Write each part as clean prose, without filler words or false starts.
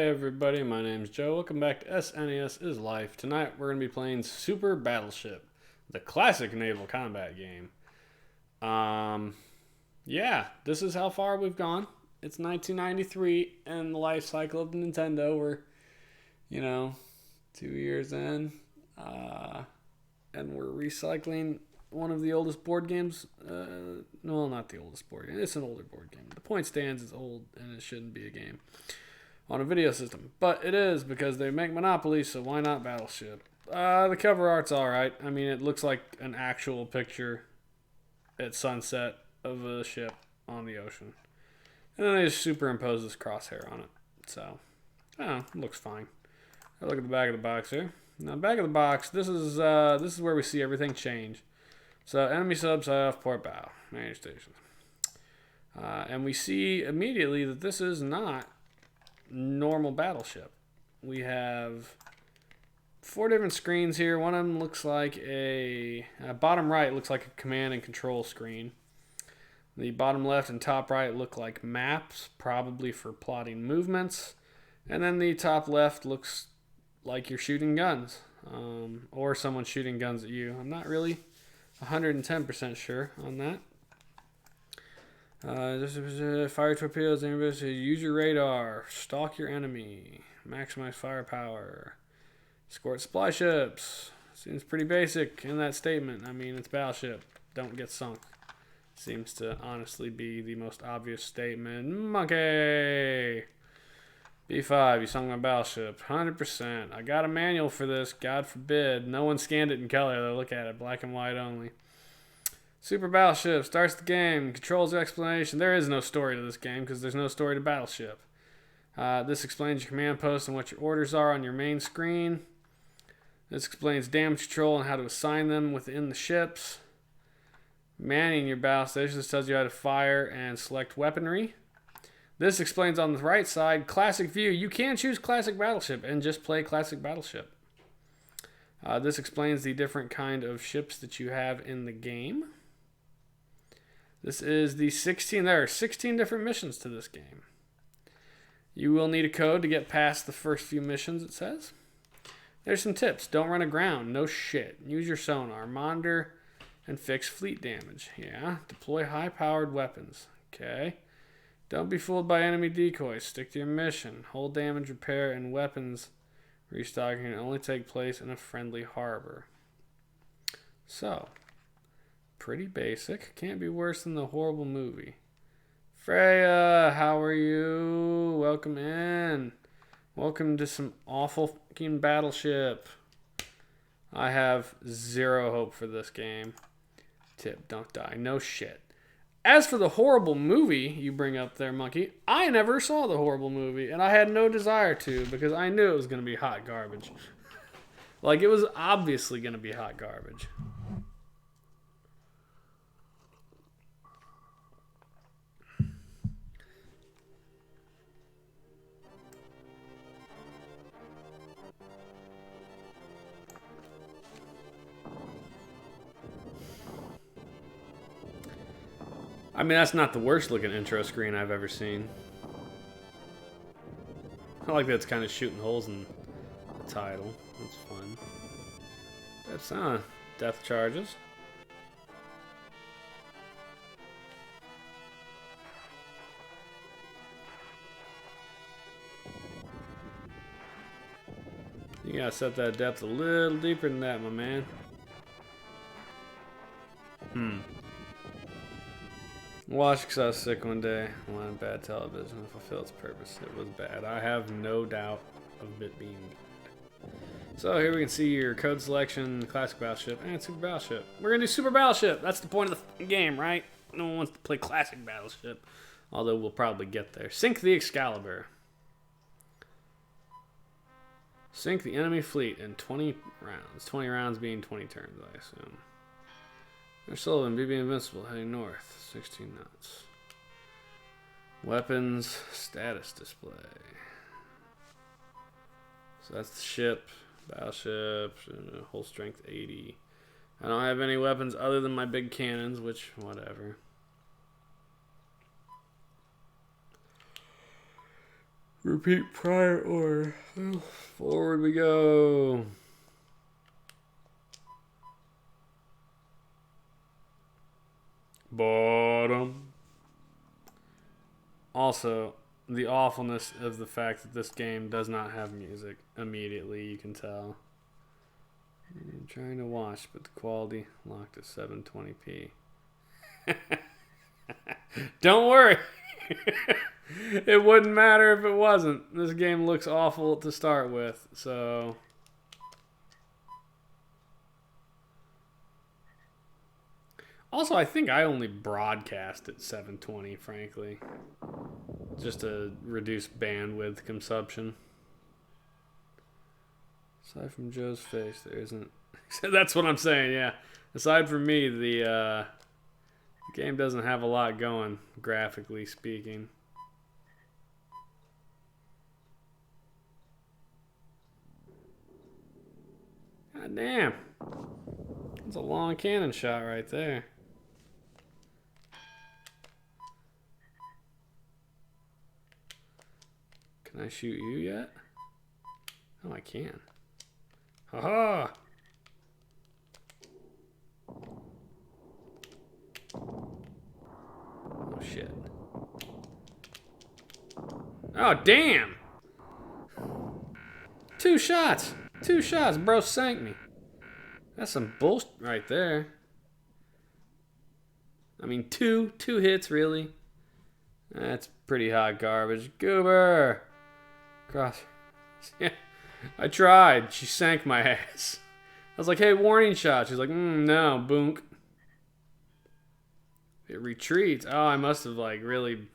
everybody, my name's Joe. Welcome back to SNES is Life. Tonight we're going to be playing Super Battleship, the classic naval combat game. Yeah, this is how far we've gone. It's 1993 and the life cycle of Nintendo. We're, 2 years in, and we're recycling one of the oldest board games. No, not the oldest board game. It's an older board game. The point stands is old and it shouldn't be a game on a video system, but it is because they make Monopoly, so why not Battleship? The cover art's alright. I mean, it looks like an actual picture at sunset of a ship on the ocean. And then they just superimpose this crosshair on it. So, I don't know, it looks fine. Look at the back of the box here. Now, back of the box, this is where we see everything change. So, enemy sub, side off, port bow, manage stations. And we see immediately that this is not normal Battleship. We have 4 different screens here. One of them looks like bottom right looks like a command and control screen. The bottom left and top right look like maps, probably for plotting movements. And then the top left looks like you're shooting guns, or someone's shooting guns at you. I'm not really 110% sure on that. Fire torpedoes, use your radar, stalk your enemy, maximize firepower, escort supply ships. Seems pretty basic in that statement. I mean, it's Battleship. Don't get sunk. Seems to honestly be the most obvious statement. Monkey! B5, you sunk my Battleship. 100%. I got a manual for this. God forbid. No one scanned it in color. They look at it. Black and white only. Super Battleship starts the game. Controls explanation. There is no story to this game because there's no story to Battleship. This explains your command post and what your orders are on your main screen. This explains damage control and how to assign them within the ships. Manning your battle station. This tells you how to fire and select weaponry. This explains on the right side, classic view. You can choose classic Battleship and just play classic Battleship. This explains the different kind of ships that you have in the game. This is the 16. There are 16 different missions to this game. You will need a code to get past the first few missions, it says. There's some tips. Don't run aground. No shit. Use your sonar. Monitor and fix fleet damage. Yeah. Deploy high-powered weapons. Okay. Don't be fooled by enemy decoys. Stick to your mission. Hull damage repair and weapons restocking can only take place in a friendly harbor. So, pretty basic. Can't be worse than the horrible movie. Freya, how are you? Welcome in. Welcome to some awful fucking Battleship. I have zero hope for this game. Tip, don't die. No shit. As for the horrible movie you bring up there, Monkey, I never saw the horrible movie, and I had no desire to because I knew it was going to be hot garbage. Like, it was obviously going to be hot garbage. I mean, that's not the worst looking intro screen I've ever seen. I like that it's kind of shooting holes in the title. That's fun. That's, death charges. You gotta set that depth a little deeper than that, my man. Watched because I was sick one day. I wanted bad television to fulfill its purpose. It was bad. I have no doubt of it being bad. So here we can see your code selection, classic Battleship, and Super Battleship. We're going to do Super Battleship. That's the point of the game, right? No one wants to play classic Battleship. Although we'll probably get there. Sink the Excalibur. Sink the enemy fleet in 20 rounds. 20 rounds being 20 turns, I assume. Sullivan, BB Invincible, heading north. 16 knots. Weapons, status display. So that's the ship, Battleship, hull strength 80. I don't have any weapons other than my big cannons, which, whatever. Repeat prior order. Forward we go. Bottom. Also, the awfulness of the fact that this game does not have music. Immediately, you can tell. I'm trying to watch, but the quality locked at 720p. Don't worry. It wouldn't matter if it wasn't. This game looks awful to start with, so... Also, I think I only broadcast at 720, frankly. Just to reduce bandwidth consumption. Aside from Joe's face, there isn't... That's what I'm saying, yeah. Aside from me, the game doesn't have a lot going, graphically speaking. God damn. That's a long cannon shot right there. Can I shoot you yet? Oh, I can. Haha! Oh, shit. Oh, damn! 2 shots! 2 shots, bro sank me. That's some bullshit right there. I mean, two hits, really? That's pretty hot garbage. Goober! Cross. Yeah, I tried. She sank my ass. I was like, hey, warning shot. She's like, no, boonk. It retreats. Oh, I must have, like, really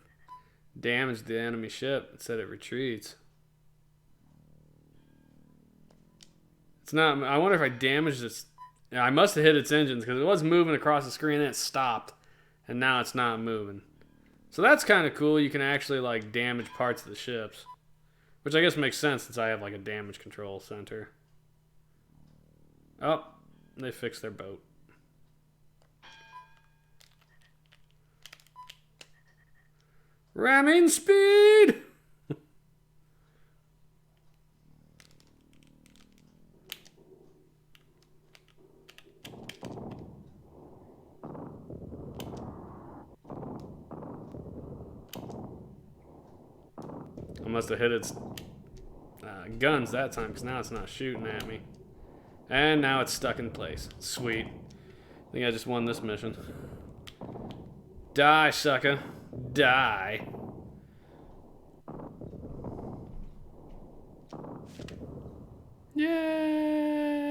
damaged the enemy ship. It said it retreats. It's not... I wonder if I damaged its... Yeah, I must have hit its engines because it was moving across the screen and it stopped. And now it's not moving. So that's kind of cool. You can actually, like, damage parts of the ships. Which I guess makes sense since I have, like, a damage control center. Oh, they fixed their boat. Ramming speed! I must have hit its guns that time because now it's not shooting at me. And now it's stuck in place. Sweet. I think I just won this mission. Die, sucker. Die. Yay!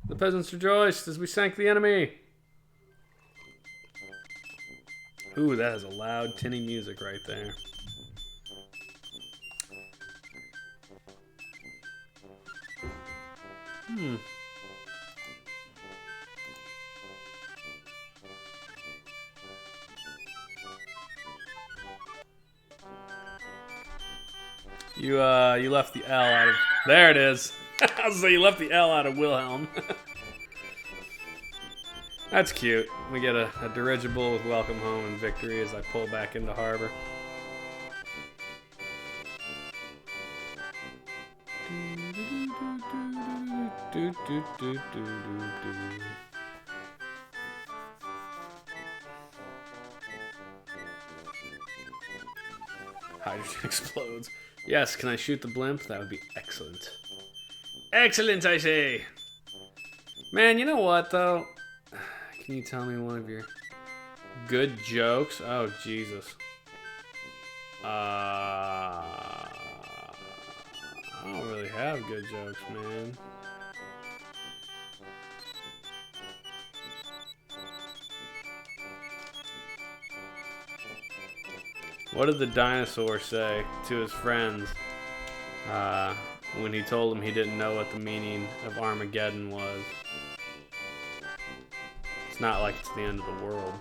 The peasants rejoiced as we sank the enemy. Ooh, that is a loud, tinny music right there. You left the L out of... There it is. So you left the L out of Wilhelm. That's cute. We get a dirigible with welcome home and victory as I pull back into harbor. Hydrogen explodes. Yes, can I shoot the blimp? That would be excellent. Excellent, I say! Man, you know what, though? Can you tell me one of your good jokes? Oh, Jesus. I don't really have good jokes, man. What did the dinosaur say to his friends when he told them he didn't know what the meaning of Armageddon was? It's not like it's the end of the world.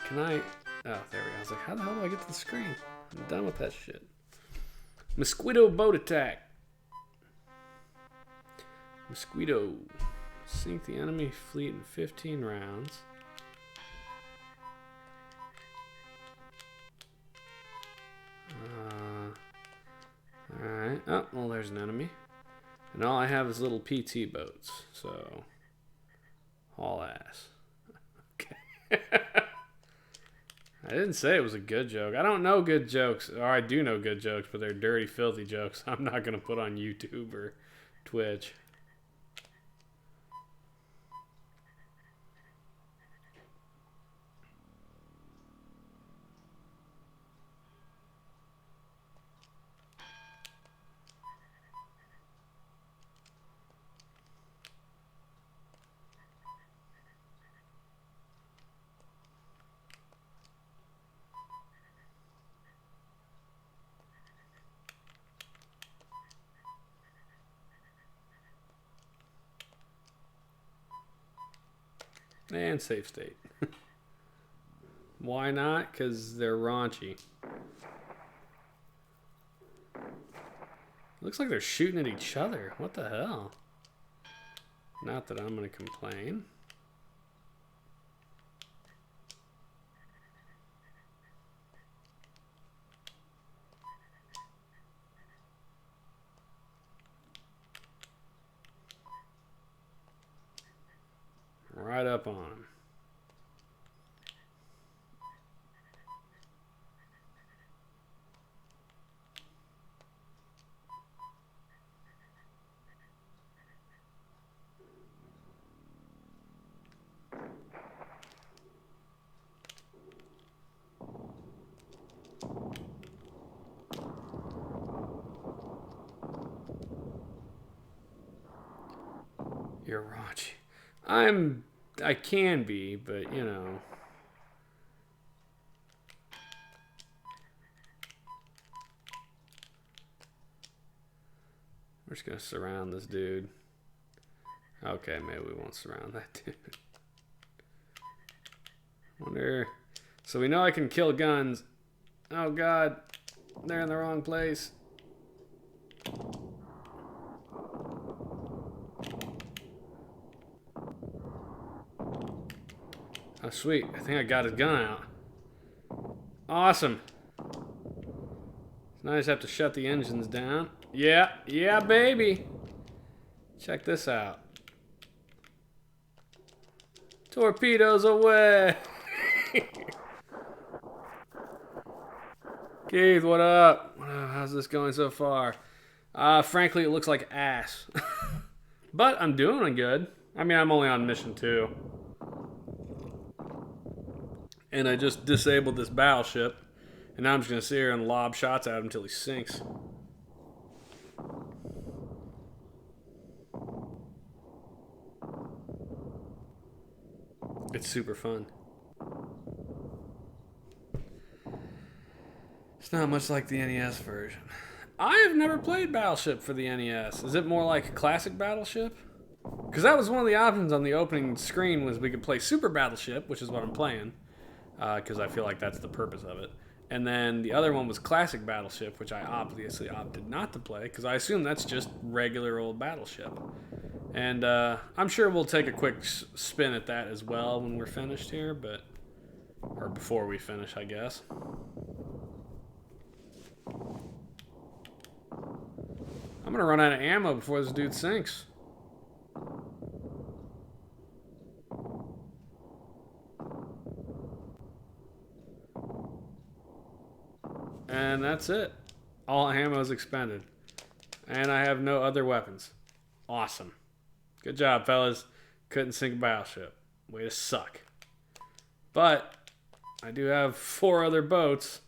Can I... Oh, there we go. I was like, how the hell do I get to the screen? I'm done with that shit. Mosquito boat attack. Mosquito. Sink the enemy fleet in 15 rounds. there's an enemy. And all I have is little PT boats. So, haul ass. Okay. I didn't say it was a good joke. I don't know good jokes. Or I do know good jokes, but they're dirty, filthy jokes I'm not going to put on YouTube or Twitch. And save state. Why not? Because they're raunchy. Looks like they're shooting at each other. What the hell? Not that I'm going to complain. Right up on him. You're raunchy. I can be, but you know. We're just gonna surround this dude. Okay, maybe we won't surround that dude. Wonder. So we know I can kill guns. Oh god, they're in the wrong place. Oh sweet, I think I got his gun out. Awesome. Now I just have to shut the engines down. Yeah, baby. Check this out. Torpedoes away. Keith, what up? How's this going so far? Frankly, it looks like ass. But I'm doing good. I mean, I'm only on mission 2. And I just disabled this battleship. And now I'm just going to sit here and lob shots at him until he sinks. It's super fun. It's not much like the NES version. I have never played Battleship for the NES. Is it more like classic Battleship? Because that was one of the options on the opening screen was we could play Super Battleship, which is what I'm playing. Because I feel like that's the purpose of it. And then the other one was Classic Battleship, which I obviously opted not to play, because I assume that's just regular old Battleship. And I'm sure we'll take a quick spin at that as well when we're finished here, but... Or before we finish, I guess. I'm gonna run out of ammo before this dude sinks. And that's it. All ammo is expended. And I have no other weapons. Awesome. Good job, fellas. Couldn't sink a battleship. Way to suck. But I do have 4 other boats.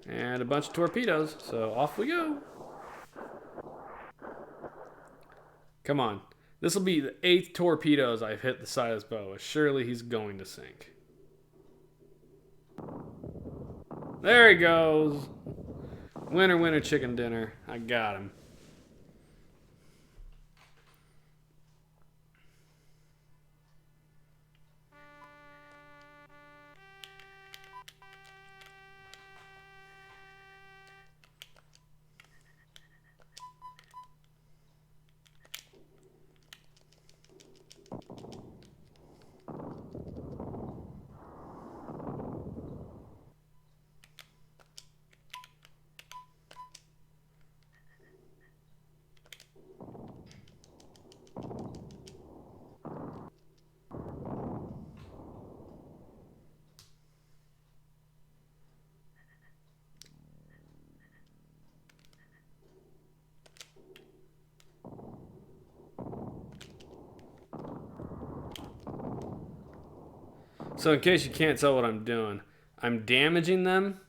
And a bunch of torpedoes. So off we go. Come on. This will be the 8th torpedoes I've hit the side of this boat. Surely he's going to sink. There he goes. Winner, winner, chicken dinner. I got him. So in case you can't tell what I'm doing, I'm damaging them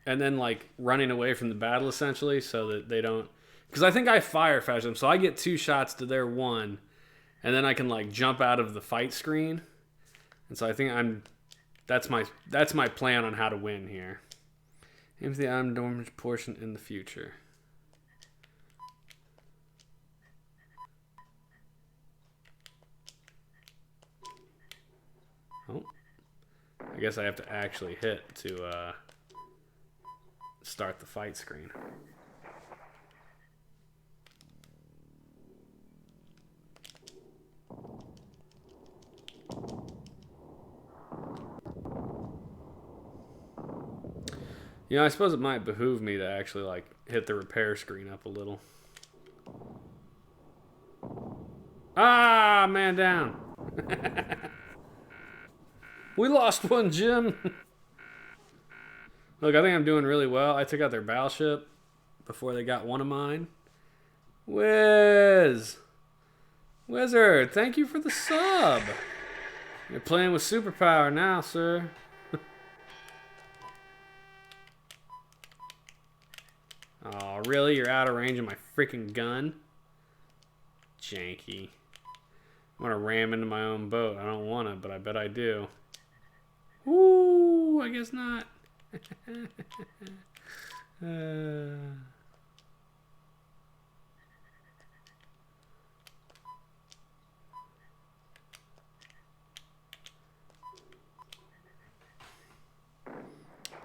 and then like running away from the battle essentially so that they don't. Because I think I fire flash them, so I get 2 shots to their 1, and then I can like jump out of the fight screen. And so I think that's my plan on how to win here. Aim for the item damage portion in the future. Oh, I guess I have to actually hit to start the fight screen. You know, I suppose it might behoove me to actually like hit the repair screen up a little. Ah, man down. We lost one, Jim. Look, I think I'm doing really well. I took out their battleship before they got one of mine. Wizard, thank you for the sub. You're playing with superpower now, sir. Oh, really? You're out of range of my freaking gun? Janky. I want to ram into my own boat. I don't want to, but I bet I do. Ooh, I guess not.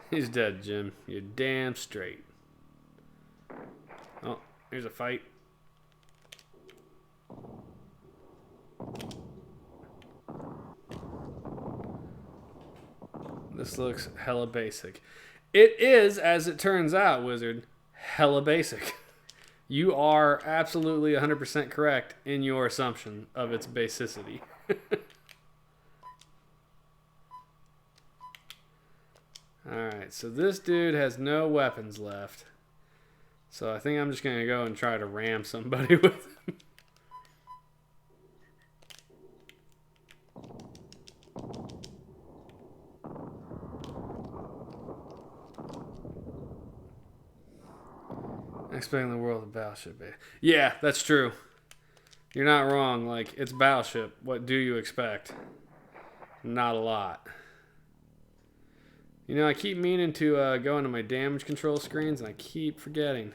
He's dead, Jim. You're damn straight. Oh, here's a fight. This looks hella basic. It is, as it turns out, Wizard, hella basic. You are absolutely 100% correct in your assumption of its basicity. Alright, so this dude has no weapons left. So I think I'm just going to go and try to ram somebody with him. Explaining the world of Battleship. Yeah, that's true. You're not wrong. Like, it's Battleship. What do you expect? Not a lot. You know, I keep meaning to go into my damage control screens, and I keep forgetting.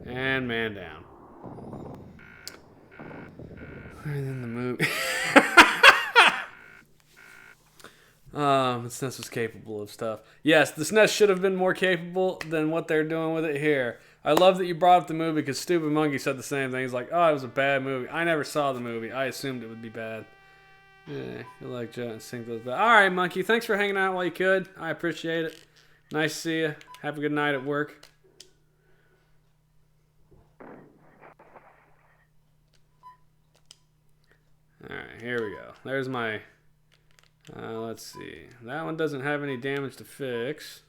And man down. And then the movie. The SNES was capable of stuff. Yes, the SNES should have been more capable than what they're doing with it here. I love that you brought up the movie because Stupid Monkey said the same thing. He's like, oh, it was a bad movie. I never saw the movie. I assumed it would be bad. Yeah, you like Joe and sync those back. Alright, Monkey. Thanks for hanging out while you could. I appreciate it. Nice to see you. Have a good night at work. Alright, here we go. There's my... let's see. That one doesn't have any damage to fix.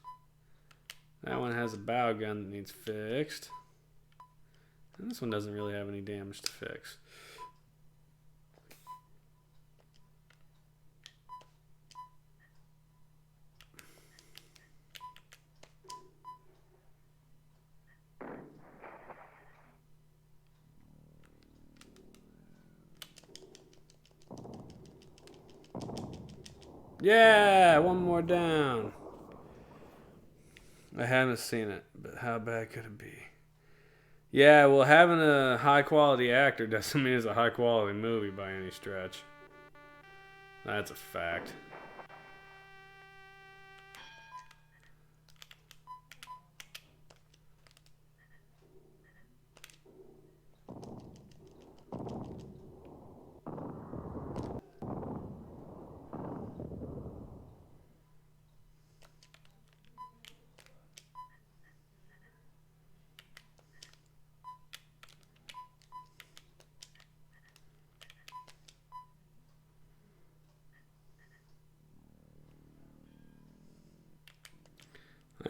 That one has a bow gun that needs fixed. And this one doesn't really have any damage to fix. Yeah, one more down. I haven't seen it, but how bad could it be? Yeah, well, having a high-quality actor doesn't mean it's a high-quality movie by any stretch. That's a fact.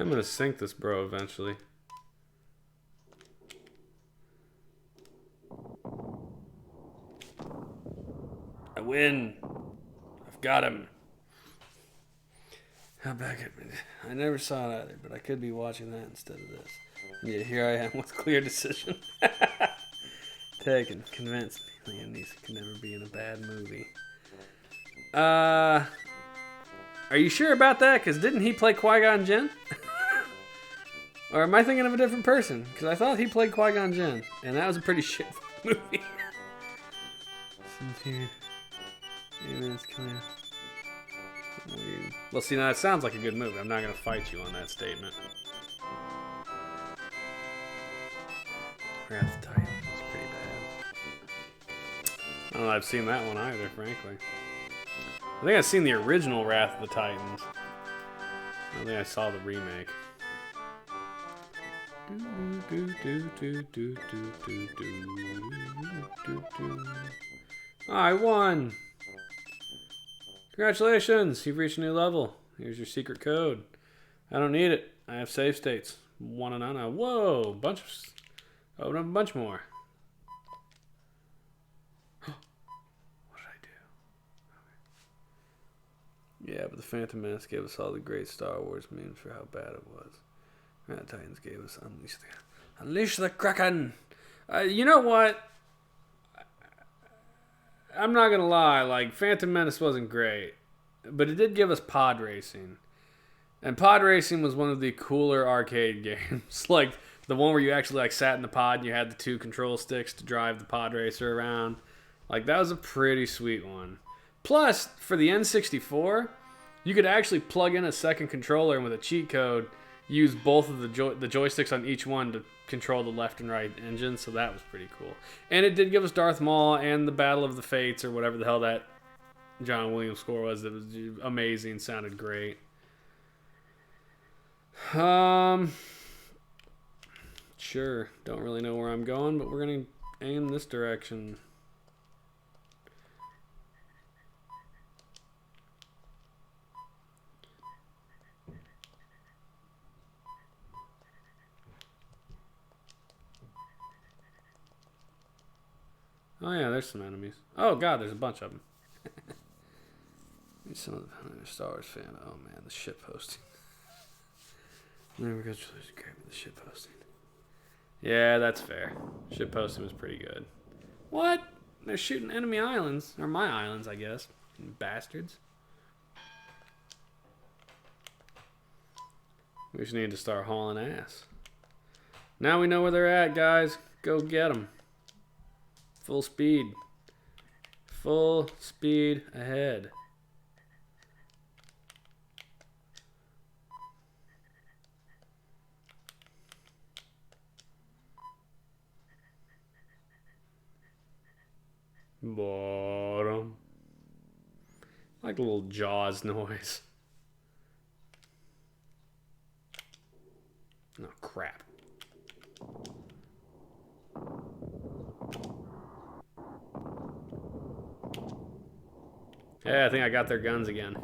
I'm gonna sink this bro eventually. win. I've got him. How back at me? I never saw it either, but I could be watching that instead of this. And yet here I am with clear decision. Taken, convinced me. Liam Neeson can never be in a bad movie. Are you sure about that? Because didn't he play Qui-Gon Jinn? Or am I thinking of a different person? Because I thought he played Qui-Gon Jinn, and that was a pretty shit movie. Well, see, now it sounds like a good movie. I'm not going to fight you on that statement. Wrath of the Titans is pretty bad. I don't know if I've seen that one either, frankly. I think I've seen the original Wrath of the Titans. I don't think I saw the remake. I won! Congratulations! You've reached a new level. Here's your secret code. I don't need it. I have save states. 1 and 9. Whoa! Open up a bunch more. What did I do? Yeah, but the Phantom Menace gave us all the great Star Wars memes for how bad it was. Rat Titans gave us Unleash the Kraken. You know what? I'm not gonna lie. Like, Phantom Menace wasn't great, but it did give us pod racing, and pod racing was one of the cooler arcade games. Like the one where you actually like sat in the pod and you had the 2 control sticks to drive the pod racer around. Like, that was a pretty sweet one. Plus, for the N64, you could actually plug in a second controller and with a cheat code use both of the joysticks on each one to control the left and right engine, so that was pretty cool. And it did give us Darth Maul and the Battle of the Fates, or whatever the hell that John Williams score was. It was amazing, sounded great. Sure, don't really know where I'm going, but we're gonna aim this direction. Oh yeah, there's some enemies. Oh god, there's a bunch of them. Some of the Star Wars fan. Oh man, the shit posting. Never got great with the shit posting. Yeah, that's fair. Shit posting was pretty good. What? They're shooting enemy islands. Or my islands, I guess. Bastards. We just need to start hauling ass. Now we know where they're at, guys. Go get them. Full speed. Full speed ahead. Bottom. Like a little Jaws noise. Oh, crap. Yeah, I think I got their guns again.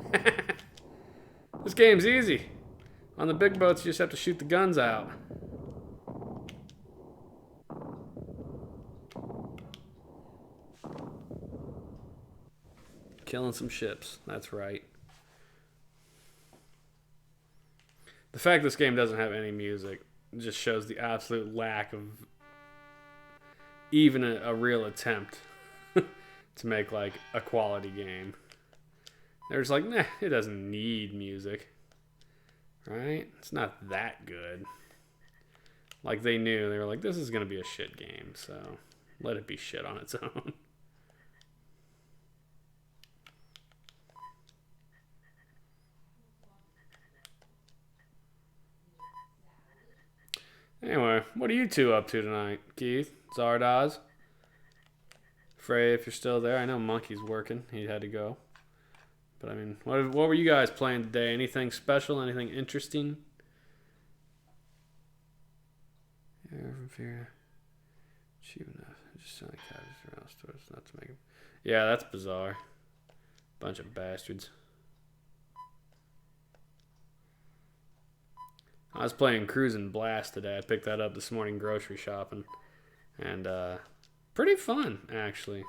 This game's easy. On the big boats, you just have to shoot the guns out. Killing some ships, that's right. The fact this game doesn't have any music just shows the absolute lack of even a real attempt to make like a quality game. There's like, nah, it doesn't need music. Right? It's not that good. Like they knew, they were like, this is gonna be a shit game, so let it be shit on its own. Anyway, what are you two up to tonight, Keith? Zardoz? Frey, if you're still there. I know Monkey's working. He had to go. But I mean, what were you guys playing today? Anything special? Anything interesting? Cheap enough. Just selling couches around stores not to make them. Yeah, that's bizarre. Bunch of bastards. I was playing Cruisin' Blast today. I picked that up this morning grocery shopping. And pretty fun, actually.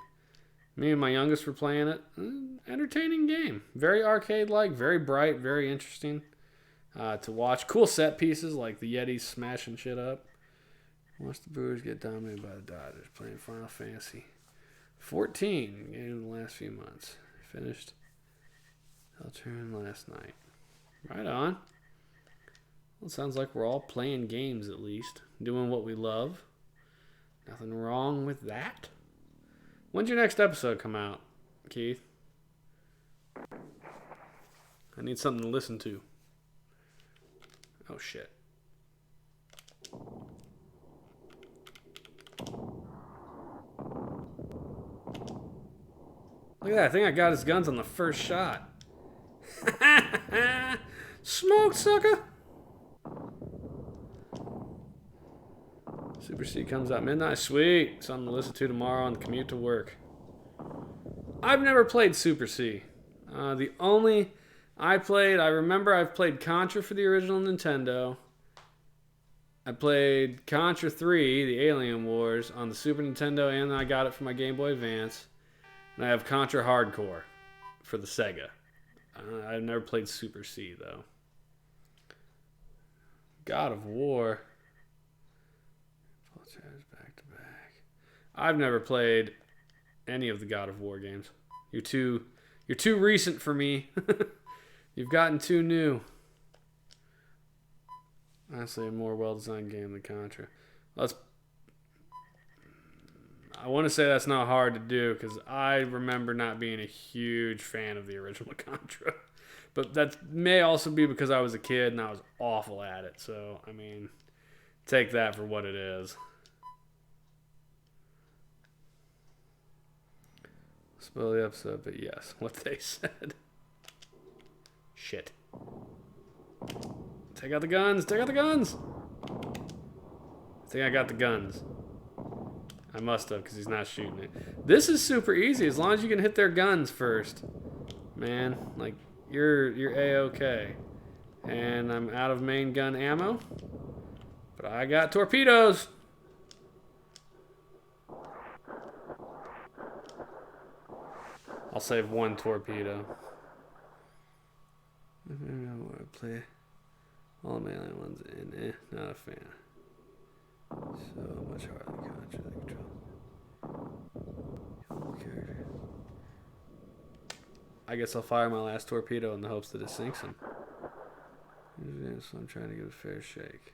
Me and my youngest were playing it. Entertaining game. Very arcade-like, very bright, very interesting to watch. Cool set pieces like the Yetis smashing shit up. Watch the Brewers get dominated by the Dodgers playing Final Fantasy 14 in the last few months. Finished I'll turn last night. Right on. Well, it sounds like we're all playing games at least. Doing what we love. Nothing wrong with that. When's your next episode come out, Keith? I need something to listen to. Oh, shit. Look at that. I think I got his guns on the first shot. Smoke, sucker! Super C comes out midnight. Sweet. Something to listen to tomorrow on the commute to work. I've never played Super C. The only I remember I've played Contra for the original Nintendo. I played Contra 3, the Alien Wars, on the Super Nintendo, and I got it for my Game Boy Advance. And I have Contra Hardcore for the Sega. I've never played Super C, though. God of War. Back to back. I've never played any of the God of War games. You're too recent for me. You've gotten too new. Honestly, a more well-designed game than Contra. I want to say that's not hard to do because I remember not being a huge fan of the original Contra. But that may also be because I was a kid and I was awful at it. So, I mean, take that for what it is. Spoil the episode, but yes, what they said. Shit. Take out the guns! Take out the guns! I think I got the guns. I must have, because he's not shooting it. This is super easy, as long as you can hit their guns first. Man, like, you're A-okay. And I'm out of main gun ammo. But I got torpedoes! I'll save one torpedo. I want to play all the melee ones in. Not a fan. So much harder than Contra. Control character. I guess I'll fire my last torpedo in the hopes that it sinks him. So I'm trying to give it a fair shake.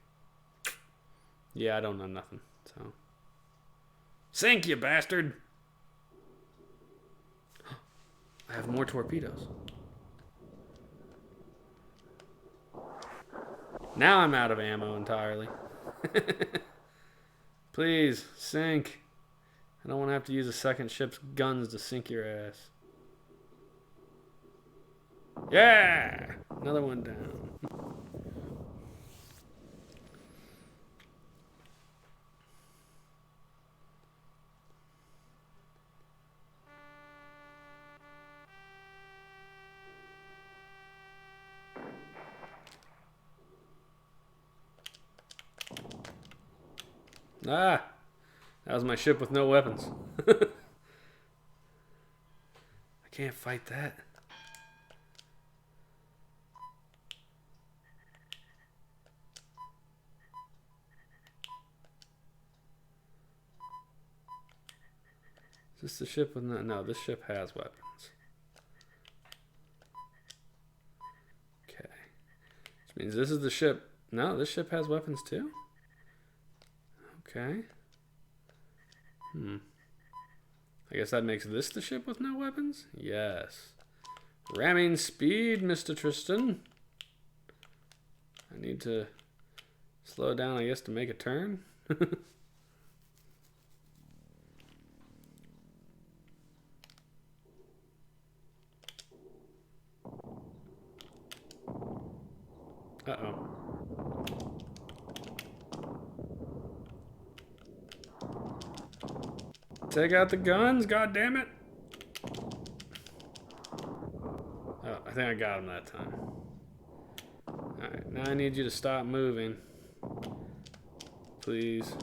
Yeah, I don't know nothing. So sink, you bastard! I have more torpedoes. Now I'm out of ammo entirely. Please, sink. I don't want to have to use a second ship's guns to sink your ass. Yeah! Another one down. Ah! That was my ship with no weapons. I can't fight that. Is this the ship with no, this ship has weapons. Okay. Which means this is the ship. No, this ship has weapons too? Okay. I guess that makes this the ship with no weapons? Yes. Ramming speed, Mr. Tristan. I need to slow down, I guess, to make a turn. Uh-oh. Take out the guns, god damn it. Oh, I think I got him that time. Alright, now I need you to stop moving. Please.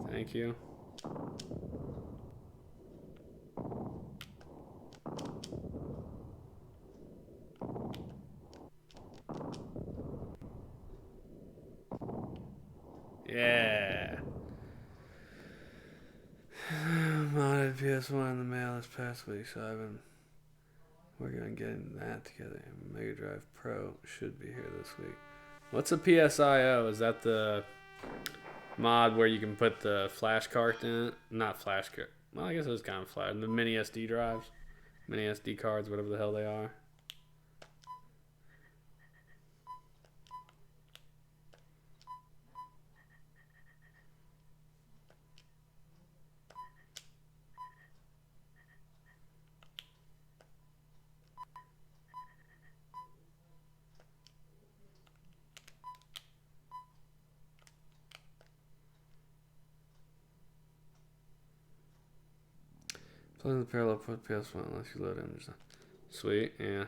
Thank you. Yeah. Modded PS1 in the mail this past week, so I've been working on getting that together. Mega Drive Pro should be here this week. What's a PSIO? Is that the mod where you can put the flash card in it? Not flash card. Well, I guess it was kind of flash. The mini SD drives. Mini SD cards, whatever the hell they are. Playing the parallel put PS1 unless you load images. Sweet, yeah.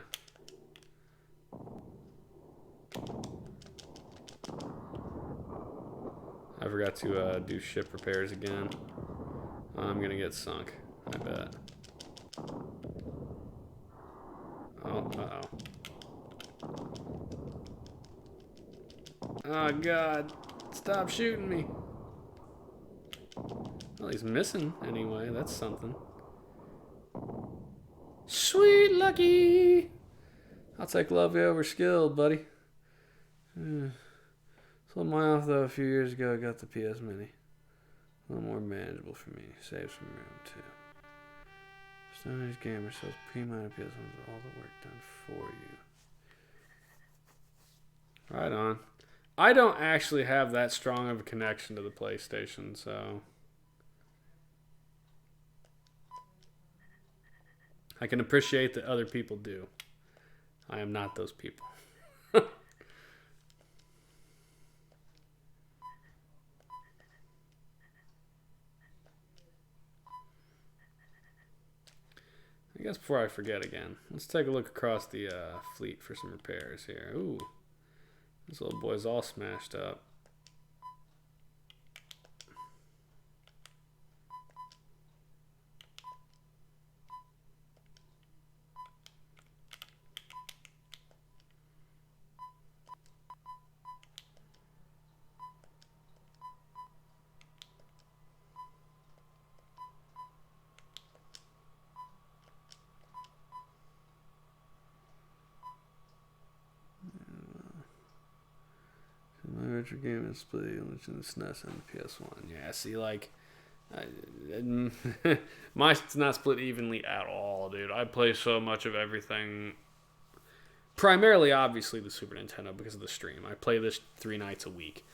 I forgot to do ship repairs again. I'm gonna get sunk, I bet. Oh, uh-oh. Oh, God. Stop shooting me. Well, he's missing anyway. That's something. Sweet lucky. I'll take lovely over skill, buddy. Sold mine off though a few years ago. I got the PS Mini. A little more manageable for me. Saves some room too. Stone Age Gamer sells pre-mined PS1s with all the work done for you. Right on. I don't actually have that strong of a connection to the PlayStation, so I can appreciate that other people do. I am not those people. I guess before I forget again, let's take a look across the fleet for some repairs here. Ooh, this little boy's all smashed up. My retro game is split in the SNES and the PS1. Yeah, see, like, mine's not split evenly at all, dude. I play so much of everything. Primarily, obviously, the Super Nintendo because of the stream. I play this 3 nights a week.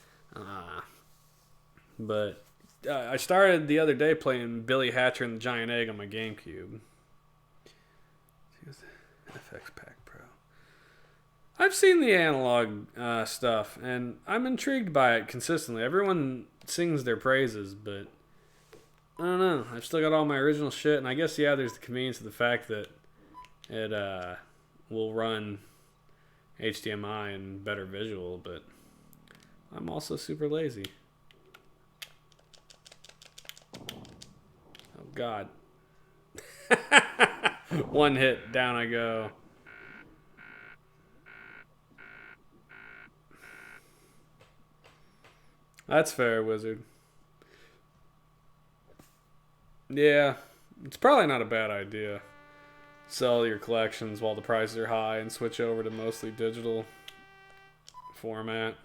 But I started the other day playing Billy Hatcher and the Giant Egg on my GameCube. FX Pack Pro. I've seen the analog stuff, and I'm intrigued by it consistently. Everyone sings their praises, but I don't know. I've still got all my original shit, and I guess, yeah, there's the convenience of the fact that it will run HDMI and better visual, but I'm also super lazy. Oh, God. One hit, down I go. That's fair, Wizard. Yeah, it's probably not a bad idea. Sell your collections while the prices are high and switch over to mostly digital format.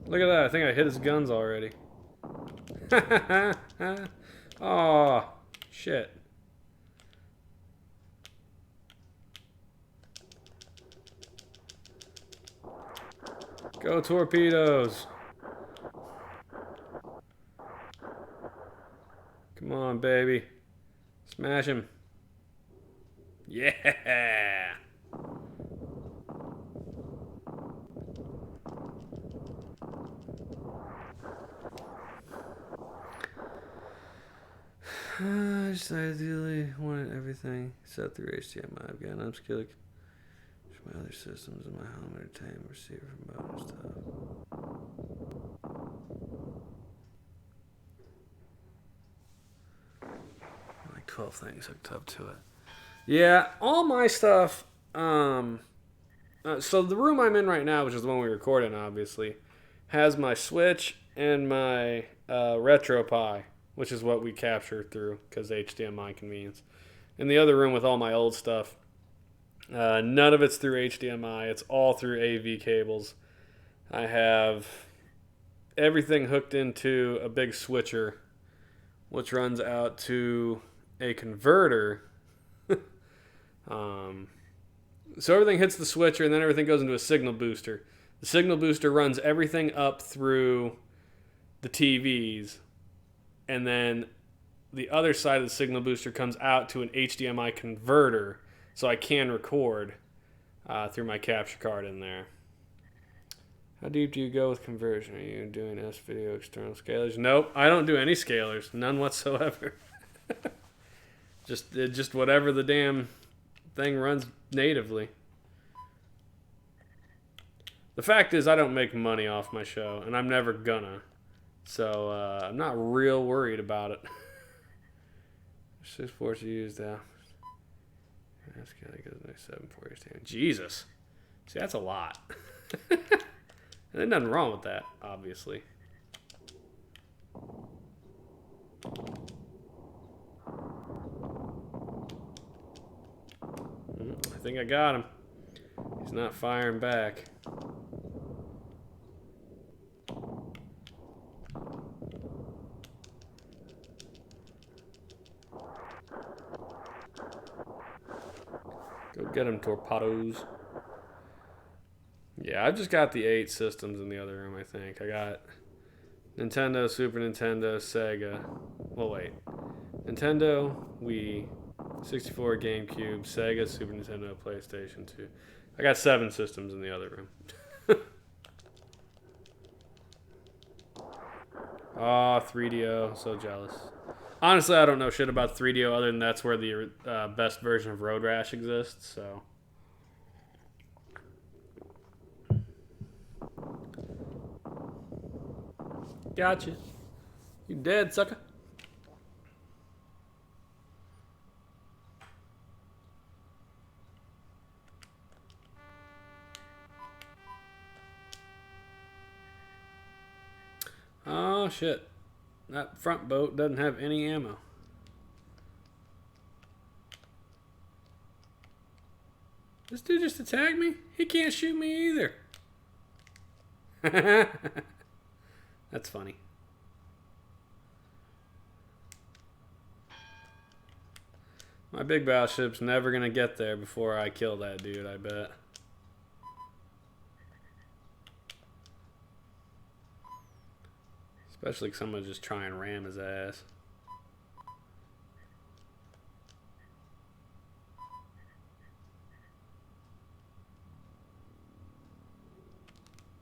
Look at that. I think I hit his guns already. Oh, shit. Go torpedoes. Come on, baby. Smash him. Yeah. I just ideally wanted everything set through HDMI. I've got an upscale my other systems in my home entertainment receiver for modern stuff. Like 12 things hooked up to it. Yeah, all my stuff. So the room I'm in right now, which is the one we record in, obviously, has my Switch and my RetroPie, which is what we capture through because HDMI convenience. In the other room with all my old stuff, none of it's through HDMI. It's all through AV cables. I have everything hooked into a big switcher, which runs out to a converter. So everything hits the switcher, and then everything goes into a signal booster. The signal booster runs everything up through the TVs, and then the other side of the signal booster comes out to an HDMI converter, so I can record through my capture card in there. How deep do you go with conversion? Are you doing S-video external scalers? Nope, I don't do any scalers. None whatsoever. just whatever the damn thing runs natively. The fact is, I don't make money off my show, and I'm never gonna. So I'm not real worried about it. 6 ports you use now. That's gotta go to 7 ports. Jesus. See, that's a lot. And there's nothing wrong with that, obviously. I think I got him. He's not firing back. Go get him, torpedoes. Yeah, I've just got the 8 systems in the other room, I think. I got Nintendo, Super Nintendo, Sega. Well, wait. Nintendo, Wii, 64, GameCube, Sega, Super Nintendo, PlayStation 2. I got 7 systems in the other room. Oh, 3DO. So jealous. Honestly, I don't know shit about 3DO other than that's where the best version of Road Rash exists, so... Gotcha. You dead, sucker. Oh, shit. That front boat doesn't have any ammo. This dude just attacked me? He can't shoot me either. That's funny. My big battleship's never gonna get there before I kill that dude, I bet. Especially if someone just try and ram his ass.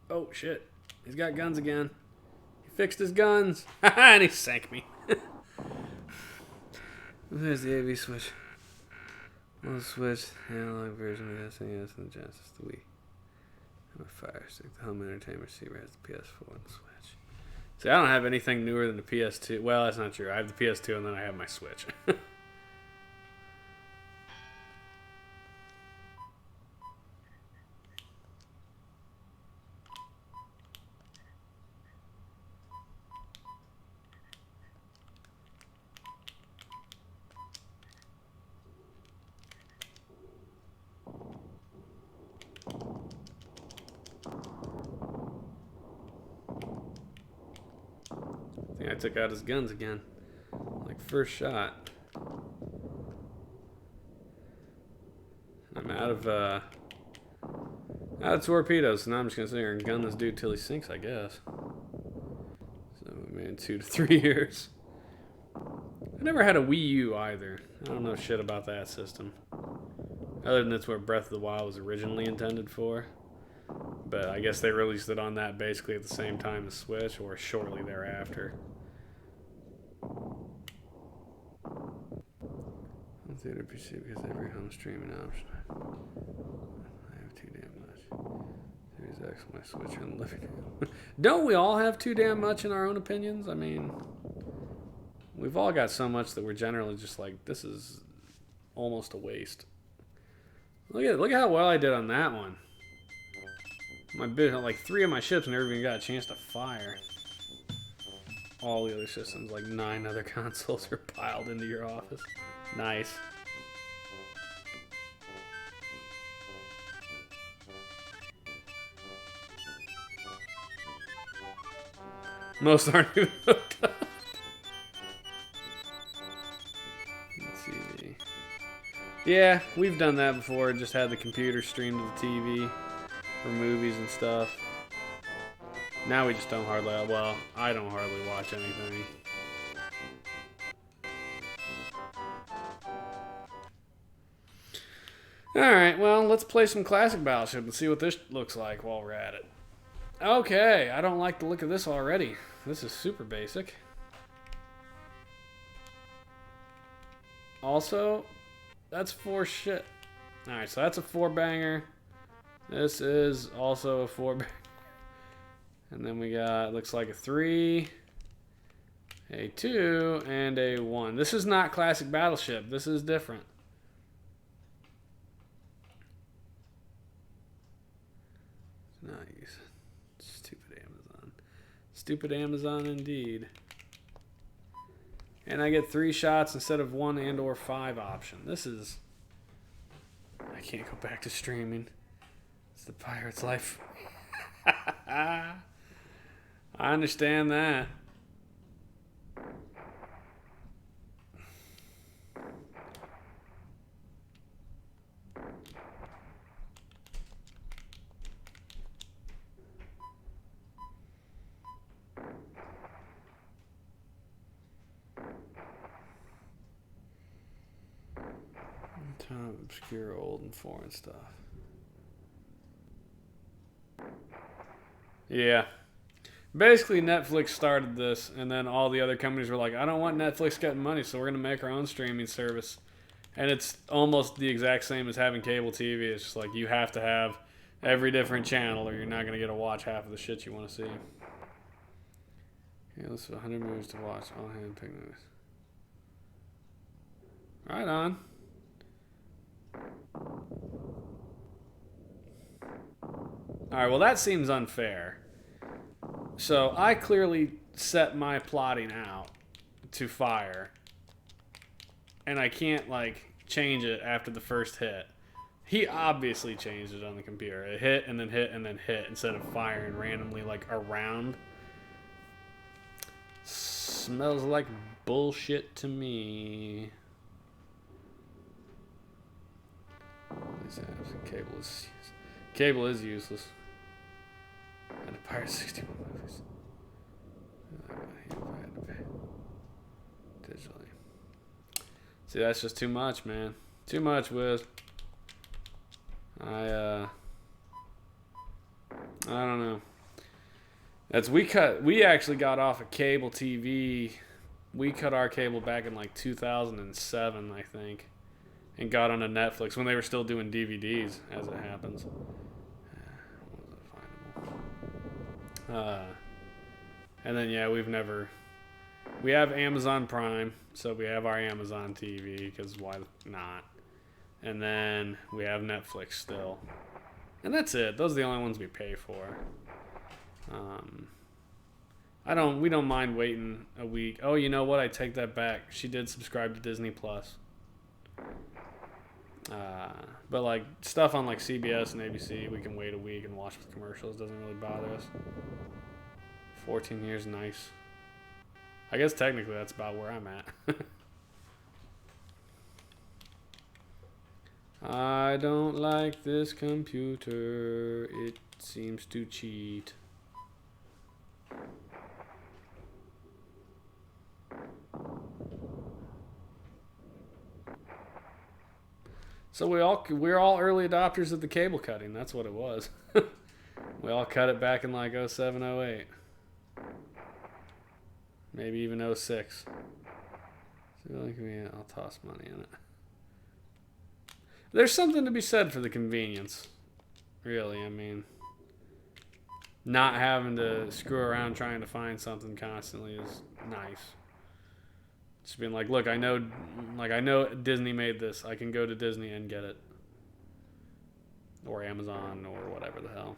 Oh shit. He's got guns again. He fixed his guns. And he sank me. There's the AV switch. One switch, analog version of the SNES and the Genesis, the Wii. And a fire stick. The home entertainment receiver has the PS4 and the Switch. See, I don't have anything newer than the PS2. Well, that's not true. I have the PS2 and then I have my Switch. I took out his guns again. Like first shot. I'm out of Out of torpedoes. So now I'm just gonna sit here and gun this dude till he sinks, I guess. So we made 2 to 3 years. I never had a Wii U either. I don't know shit about that system. Other than that's what Breath of the Wild was originally intended for. But I guess they released it on that basically at the same time as Switch, or shortly thereafter. Theater PC because every home streaming option. I have too damn much. Series X, my Switch, and the living room. Don't we all have too damn much in our own opinions? I mean, we've all got so much that we're generally just like, this is almost a waste. Look at how well I did on that one. Like 3 of my ships never even got a chance to fire. All the other systems, like 9 other consoles, are piled into your office. Nice. Most aren't even hooked up. TV. Yeah, we've done that before. Just had the computer stream to the TV for movies and stuff. Now we just don't hardly, well, I don't hardly watch anything. Alright, well, let's play some classic Battleship and see what this looks like while we're at it. Okay, I don't like the look of this already. This is super basic. Also, that's 4 shit. Alright, so that's a 4-banger. This is also a 4-banger. And then we got, looks like a 3, a 2, and a 1. This is not classic Battleship. This is different. Nice. Stupid Amazon. Stupid Amazon indeed. And I get 3 shots instead of 1 and or 5 option. This is... I can't go back to streaming. It's the pirate's life. I understand that. Ton of obscure old and foreign stuff. Yeah. Basically, Netflix started this, and then all the other companies were like, I don't want Netflix getting money, so we're going to make our own streaming service. And it's almost the exact same as having cable TV. It's just like you have to have every different channel, or you're not going to get to watch half of the shit you want to see. Okay, let's 100 movies to watch. All hand pick movies. Right on. Alright, well that seems unfair. So I clearly set my plotting out to fire. And I can't, like, change it after the first hit. He obviously changed it on the computer. It hit and then hit and then hit instead of firing randomly, like, around. Smells like bullshit to me. Cable is useless. And a Pirate 61 movies. I had to pay digitally. See, that's just too much, man. Too much, Wiz. I don't know. We actually got off of cable TV. We cut our cable back in like 2007, I think. And got onto Netflix when they were still doing DVDs, as it happens. And then, yeah, we have Amazon Prime, so we have our Amazon TV, because why not? And then we have Netflix still. And that's it. Those are the only ones we pay for. We don't mind waiting a week. Oh, you know what? I take that back. She did subscribe to Disney Plus. But like stuff on like CBS and ABC, we can wait a week and watch with commercials. Doesn't really bother us. 14 years, nice. I guess technically that's about where I'm at. I don't like this computer. It seems to cheat. So we're all early adopters of the cable cutting. That's what it was. We all cut it back in like 07, 08. Maybe even 06. So like I'll toss money in it. There's something to be said for the convenience. Really, I mean, not having to screw around trying to find something constantly is nice. Just being like, look, I know Disney made this. I can go to Disney and get it. Or Amazon or whatever the hell.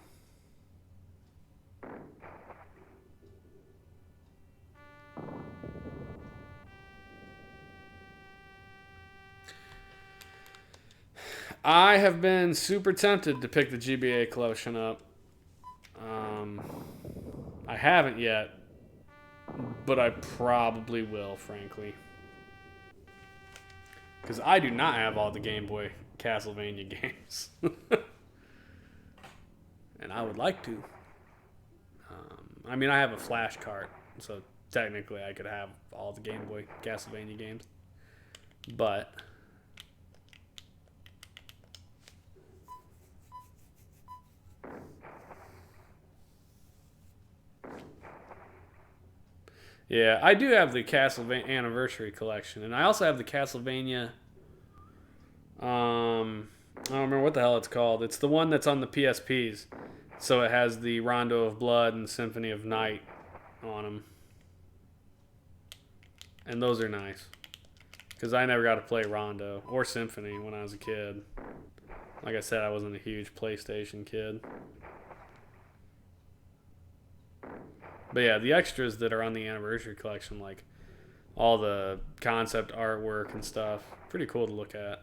I have been super tempted to pick the GBA collection up. I haven't yet, but I probably will, frankly. Because I do not have all the Game Boy Castlevania games. And I would like to. I mean, I have a flash cart, so technically I could have all the Game Boy Castlevania games. But yeah, I do have the Castlevania Anniversary Collection, and I also have the Castlevania. I don't remember what the hell it's called. It's the one that's on the PSPs, so it has the Rondo of Blood and Symphony of Night on them, and those are nice because I never got to play Rondo or Symphony when I was a kid. Like I said, I wasn't a huge PlayStation kid. But yeah, the extras that are on the Anniversary Collection, like all the concept artwork and stuff, pretty cool to look at.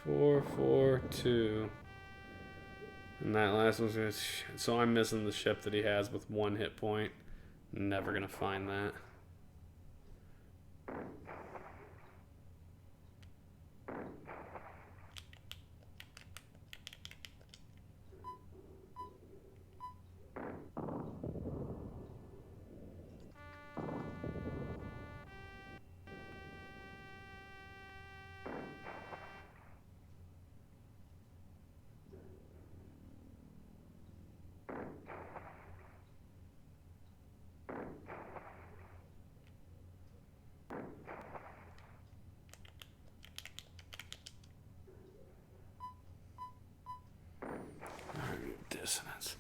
Four, 4, 2. And that last one's gonna. So I'm missing the ship that he has with 1 hit point. Never gonna find that. Dissonance.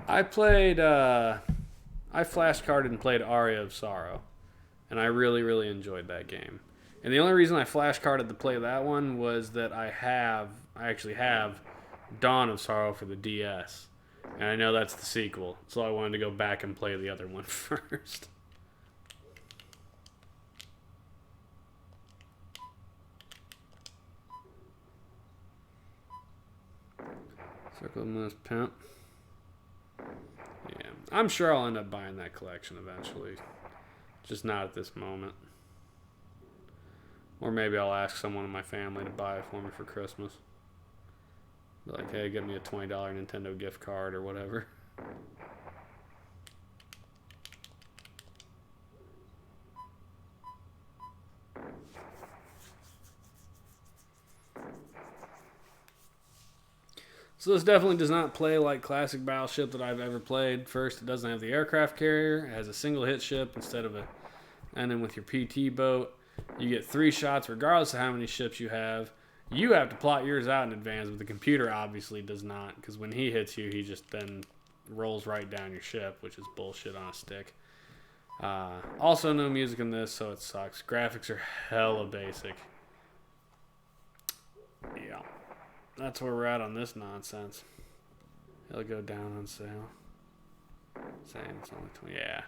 I flashcarded and played Aria of Sorrow, and I really, really enjoyed that game. And the only reason I flashcarded to play that one was that I actually have Dawn of Sorrow for the DS, and I know that's the sequel, so I wanted to go back and play the other one first. Circle of Moon's Pimp. Yeah, I'm sure I'll end up buying that collection eventually. Just not at this moment. Or maybe I'll ask someone in my family to buy it for me for Christmas. Be like, hey, give me a $20 Nintendo gift card or whatever. So this definitely does not play like classic Battleship that I've ever played. First, it doesn't have the aircraft carrier. It has a single hit ship instead of a... And then with your PT boat, you get 3 shots regardless of how many ships you have. You have to plot yours out in advance, but the computer obviously does not, because when he hits you, he just then rolls right down your ship, which is bullshit on a stick. Also, no music in this, so it sucks. Graphics are hella basic. Yeah. That's where we're at on this nonsense. It'll go down on sale. Saying it's only 20. Yeah.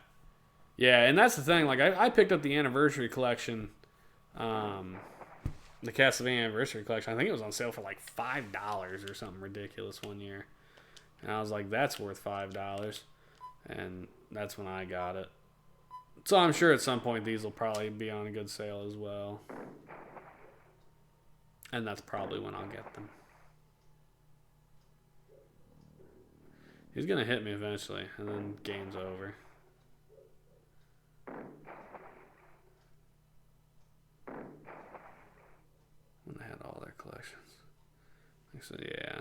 Yeah, and that's the thing. Like, I picked up the Anniversary Collection, the Castlevania Anniversary Collection. I think it was on sale for like $5 or something ridiculous one year. And I was like, that's worth $5. And that's when I got it. So I'm sure at some point these will probably be on a good sale as well. And that's probably when I'll get them. He's going to hit me eventually, and then game's over. When they had all their collections. So, yeah.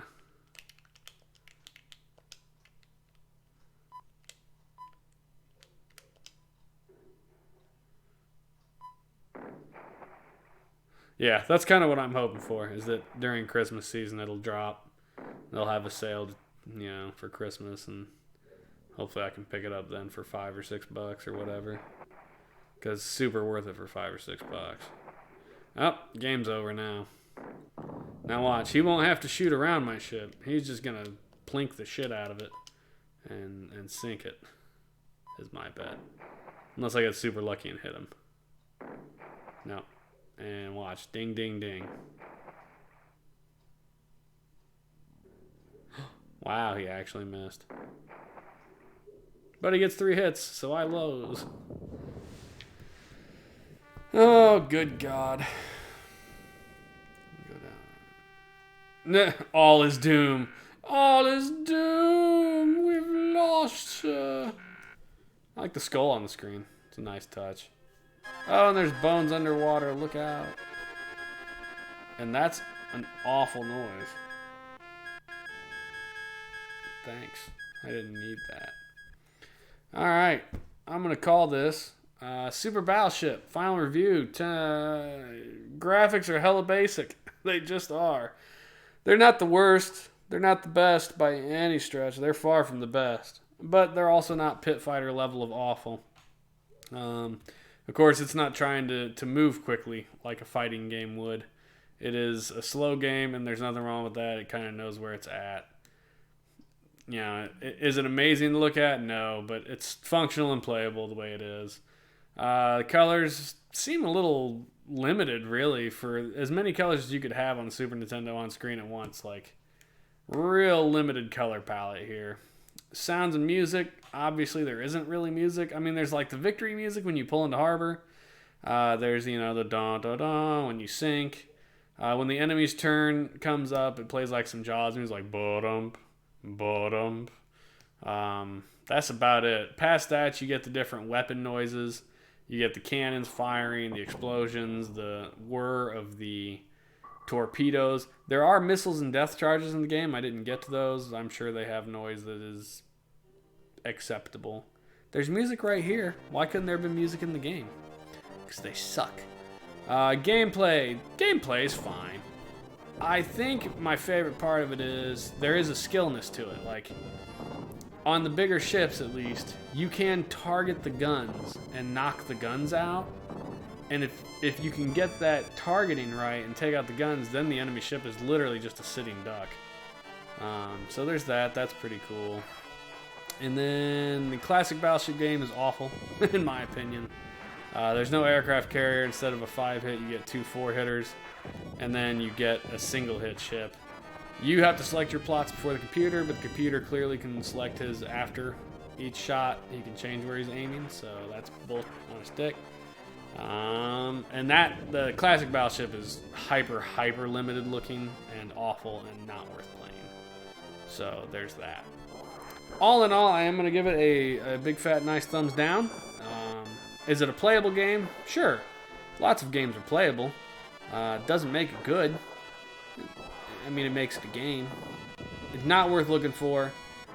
Yeah, that's kind of what I'm hoping for, is that during Christmas season it'll drop. They'll have a sale, you know, for Christmas, and hopefully I can pick it up then for $5 or $6 or whatever. Because it's super worth it for $5 or $6. Oh, game's over now. Now watch, he won't have to shoot around my ship. He's just going to plink the shit out of it and sink it, is my bet. Unless I get super lucky and hit him. No. And watch. Ding, ding, ding. Wow, he actually missed. But he gets 3 hits, so I lose. Oh, good God. Go down. All is doom. All is doom. We've lost. I like the skull on the screen. It's a nice touch. Oh, and there's bones underwater. Look out. And that's an awful noise. Thanks. I didn't need that. Alright. I'm going to call this Super Battleship. Final review. Graphics are hella basic. They just are. They're not the worst. They're not the best by any stretch. They're far from the best. But they're also not Pit Fighter level of awful. Of course, it's not trying to move quickly like a fighting game would. It is a slow game, and there's nothing wrong with that. It kind of knows where it's at. You know, is it amazing to look at? No, but it's functional and playable the way it is. The colors seem a little limited, really, for as many colors as you could have on the Super Nintendo on screen at once. Like, real limited color palette here. Sounds and music, obviously there isn't really music. I mean, there's like the victory music when you pull into harbor. There's, you know, the da-da-da when you sink. When the enemy's turn comes up, it plays like some Jaws music, like ba-dump, ba-dump. That's about it. Past that, you get the different weapon noises. You get the cannons firing, the explosions, the whir of the torpedoes. There are missiles and death charges in the game. I didn't get to those. I'm sure they have noise that is acceptable. There's music right here. Why couldn't there have been music in the game? Because they suck. Gameplay. Gameplay is fine. I think my favorite part of it is there is a skillness to it. Like, on the bigger ships at least, you can target the guns and knock the guns out. And if you can get that targeting right and take out the guns, then the enemy ship is literally just a sitting duck. So there's that. That's pretty cool. And then the classic Battleship game is awful, in my opinion. There's no aircraft carrier. Instead of a 5-hit, you get 2 4-hitters. And then you get a single-hit ship. You have to select your plots before the computer, but the computer clearly can select his after each shot. He can change where he's aiming, so that's both on a stick. And the classic Battleship is hyper limited looking and awful and not worth playing. So there's that. All in all, I am going to give it a big fat nice thumbs down. Is it a playable game? Sure. Lots of games are playable. It doesn't make it good. I mean, it makes it a game. It's not worth looking for.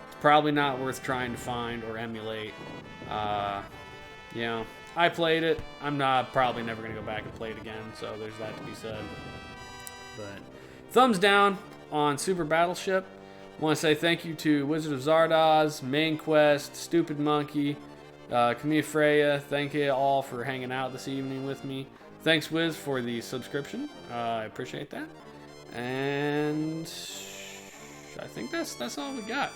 It's probably not worth trying to find or emulate. You know, I played it. I'm probably never going to go back and play it again, so there's that to be said. But thumbs down on Super Battleship. Want to say thank you to Wizard of Zardoz, Main Quest, Stupid Monkey, Camille Freya. Thank you all for hanging out this evening with me. Thanks, Wiz, for the subscription. I appreciate that. And I think that's all we got.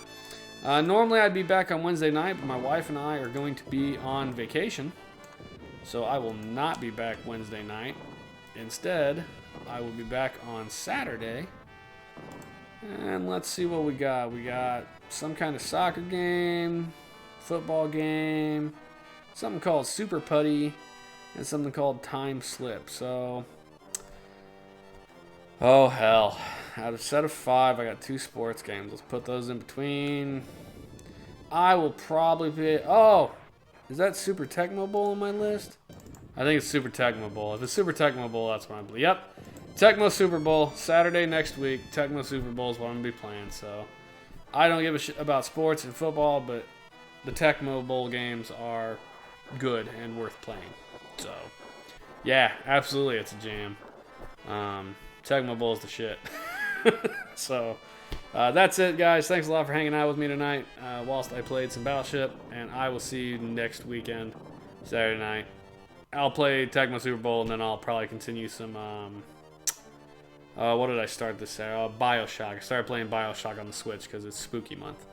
Normally I'd be back on Wednesday night, but my wife and I are going to be on vacation. So I will not be back Wednesday night. Instead, I will be back on Saturday. And let's see what we got. We got some kind of soccer game, football game, something called Super Putty, and something called Time Slip. So, oh hell. Out of set of 5, I got 2 sports games. Let's put those in between. I will probably be... Oh! Is that Super Tecmo Bowl on my list? I think it's Super Tecmo Bowl. If it's Super Tecmo Bowl, that's what I believe. Yep. Tecmo Super Bowl. Saturday next week. Tecmo Super Bowl is what I'm going to be playing. So, I don't give a shit about sports and football, but the Tecmo Bowl games are good and worth playing. So, yeah, absolutely, it's a jam. Tecmo Bowl is the shit. So, that's it, guys. Thanks a lot for hanging out with me tonight whilst I played some Battleship, and I will see you next weekend, Saturday night. I'll play Tecmo Super Bowl, and then I'll probably continue some, what did I start this Saturday? Bioshock. I started playing Bioshock on the Switch because it's spooky month,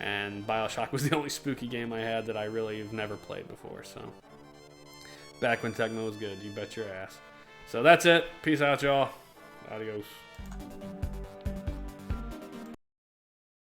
and Bioshock was the only spooky game I had that I really have never played before, so. Back when Tecmo was good, you bet your ass. So that's it. Peace out, y'all. Adios.